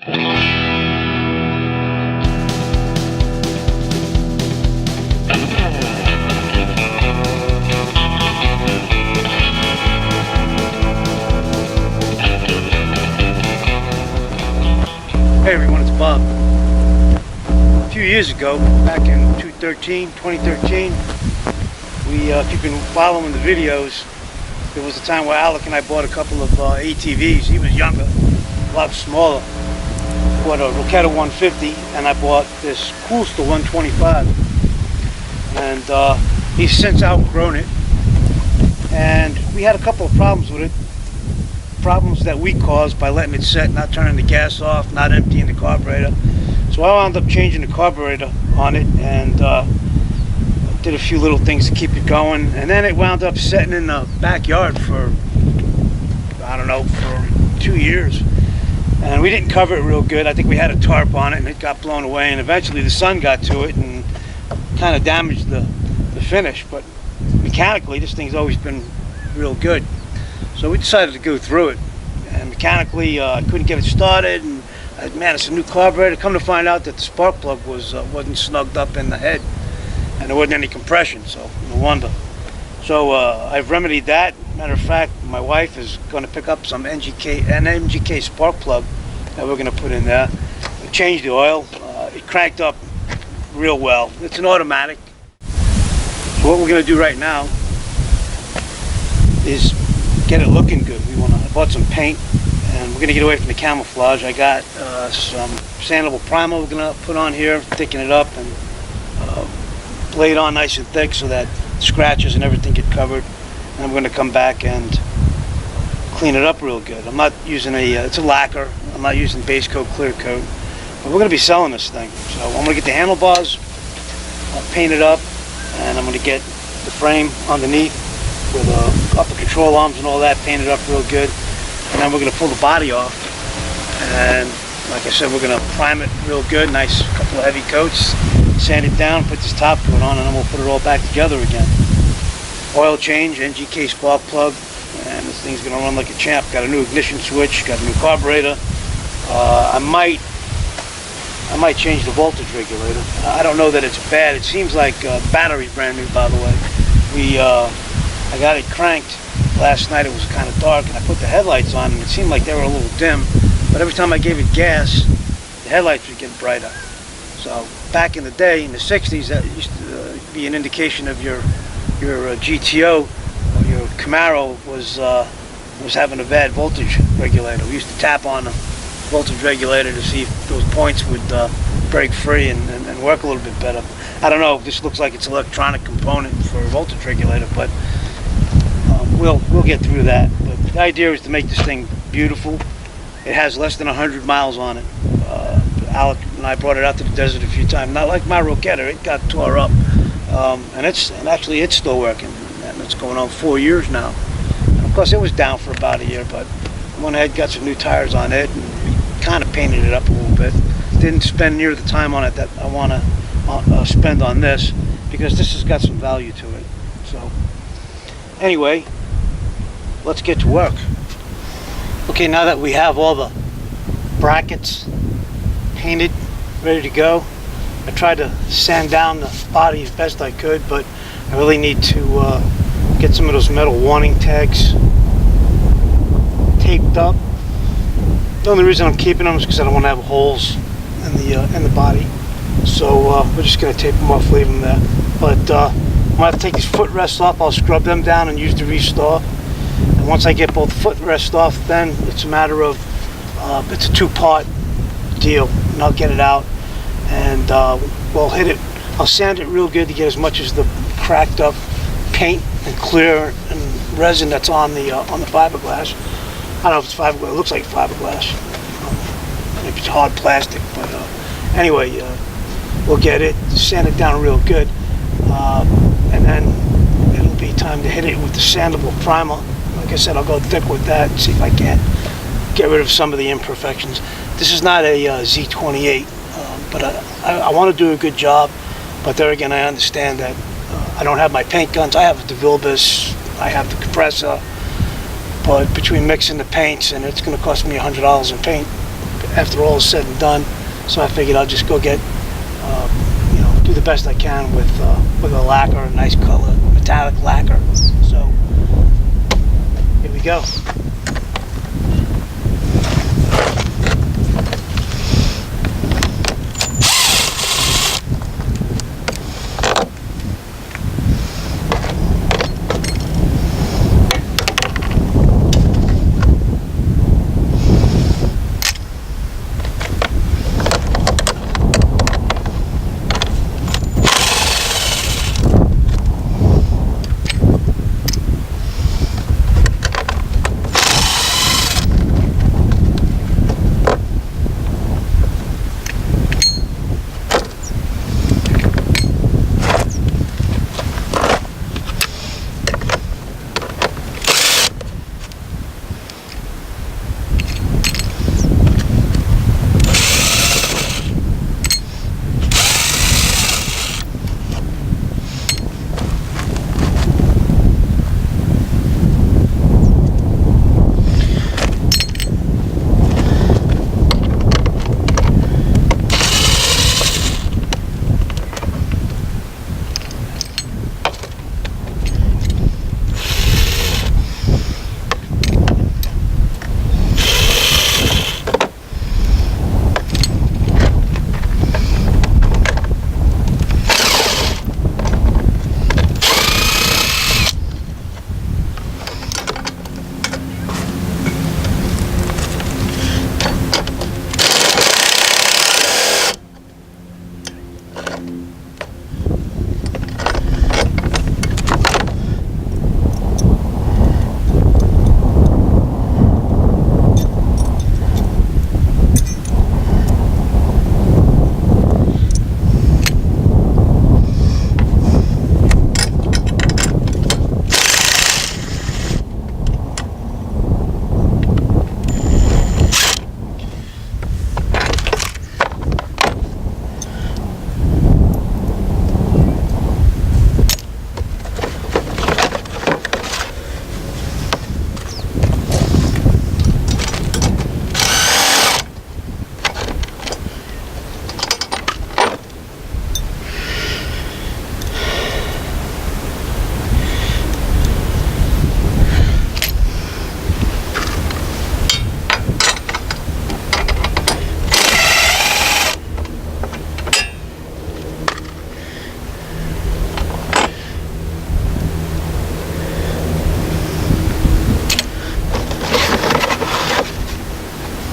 Hey everyone, it's Bob. A few years ago, back in 2013, if you've been following the videos, there was a time where Alec and I bought a couple of ATVs. He was younger, a lot smaller. I bought a Rocetta 150 and I bought this Coolster 125. And he's since outgrown it. And we had a couple of problems with it. Problems that we caused by letting it set, not turning the gas off, not emptying the carburetor. So I wound up changing the carburetor on it and did a few little things to keep it going, and then it wound up setting in the backyard for, I don't know, for 2 years. And we didn't cover it real good. I think we had a tarp on it and it got blown away, and eventually the sun got to it and kind of damaged the finish. But mechanically this thing's always been real good. So we decided to go through it, and mechanically I couldn't get it started, and man, it's a new carburetor. Come to find out that the spark plug wasn't snugged up in the head, and there wasn't any compression, so no wonder. So I've remedied that. Matter of fact, my wife is going to pick up an MGK spark plug that we're going to put in there. We changed the oil. It cranked up real well. It's an automatic. So what we're going to do right now is get it looking good. I bought some paint, and we're going to get away from the camouflage. I got some sandable primer we're going to put on here, thicken it up, and lay it on nice and thick so that scratches and everything get covered. And I'm going to come back and clean it up real good. I'm not using it's a lacquer. I'm not using base coat, clear coat. But we're going to be selling this thing. So I'm going to get the handlebars, paint it up, and I'm going to get the frame underneath with upper control arms and all that painted up real good. And then we're going to pull the body off, and like I said, we're going to prime it real good, nice couple of heavy coats, sand it down, put this top coat on, and then we'll put it all back together again. Oil change, NGK spark plug, and this thing's going to run like a champ. Got a new ignition switch, got a new carburetor. I might change the voltage regulator. I don't know that it's bad. It seems like the battery's brand new, by the way. I got it cranked last night. It was kind of dark, and I put the headlights on, and it seemed like they were a little dim. But every time I gave it gas, the headlights would get brighter. So back in the day, in the 60s, that used to be an indication of your GTO or your Camaro was having a bad voltage regulator. We used to tap on the voltage regulator to see if those points would break free and work a little bit better. I don't know. This looks like it's an electronic component for a voltage regulator, but we'll get through that. But the idea is to make this thing beautiful. It has less than 100 miles on it. Alec and I brought it out to the desert a few times. Not like my Rocetta, it got tore up, and actually it's still working, and it's going on 4 years now. And of course, it was down for about a year, but I went ahead, got some new tires on it, and we kind of painted it up a little bit. Didn't spend near the time on it that I want to spend on this, because this has got some value to it. So anyway, let's get to work. Okay, now that we have all the brackets painted, ready to go, I tried to sand down the body as best I could, but I really need to get some of those metal warning tags taped up. The only reason I'm keeping them is because I don't want to have holes in the body. So we're just going to tape them off, leave them there. But I'm going to have to take these footrests off. I'll scrub them down and use the restore. And once I get both footrests off, then it's a matter of, it's a two-part deal. And I'll get it out, and we'll hit it. I'll sand it real good to get as much as the cracked up paint and clear and resin that's on the fiberglass. I don't know if it's fiberglass. It looks like fiberglass. Maybe it's hard plastic, but anyway, we'll get it, sand it down real good, and then it'll be time to hit it with the sandable primer. Like I said, I'll go thick with that and see if I can't get rid of some of the imperfections. This is not a Z28, but I want to do a good job. But there again, I understand that I don't have my paint guns. I have the Vilbus, I have the compressor, but between mixing the paints, and it's going to cost me $100 in paint after all is said and done. So I figured I'll just go get, do the best I can with a lacquer, a nice color, metallic lacquer. So here we go.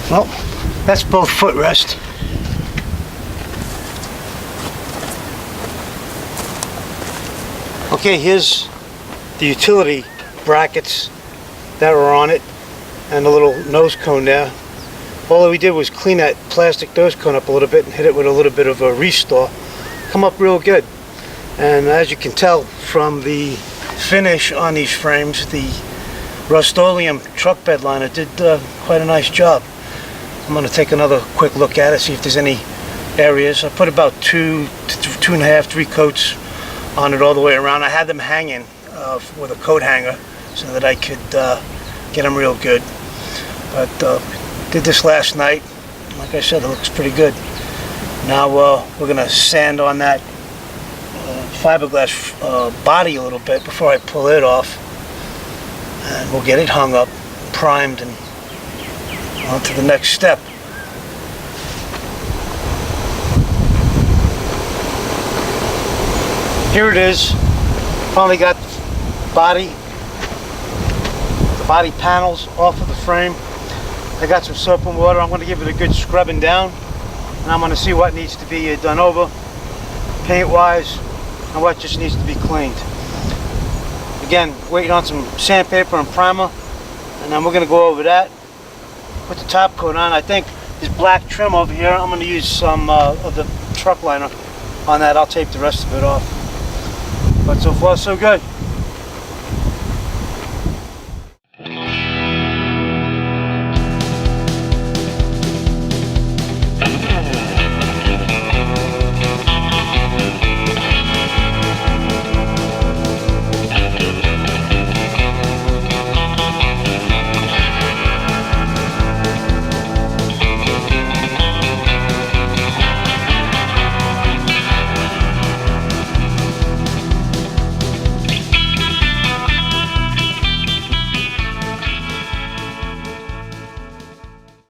Well, that's both footrest. Okay, here's the utility brackets that were on it and the little nose cone there. All we did was clean that plastic nose cone up a little bit and hit it with a little bit of a restore. Come up real good. And as you can tell from the finish on these frames, the Rust-Oleum truck bed liner did quite a nice job. I'm going to take another quick look at it, see if there's any areas. I put about 2.5, 3 coats on it all the way around. I had them hanging with a coat hanger so that I could get them real good. But did this last night. Like I said, it looks pretty good. Now we're going to sand on that fiberglass body a little bit before I pull it off. And we'll get it hung up, primed, and on to the next step. Here it is. Finally got the body panels off of the frame. I got some soap and water. I'm going to give it a good scrubbing down, and I'm going to see what needs to be done over, paint-wise, and what just needs to be cleaned. Again, waiting on some sandpaper and primer, and then we're going to go over that. Put the top coat on. I think this black trim over here, I'm going to use some of the truck liner on that. I'll tape the rest of it off. But so far so good.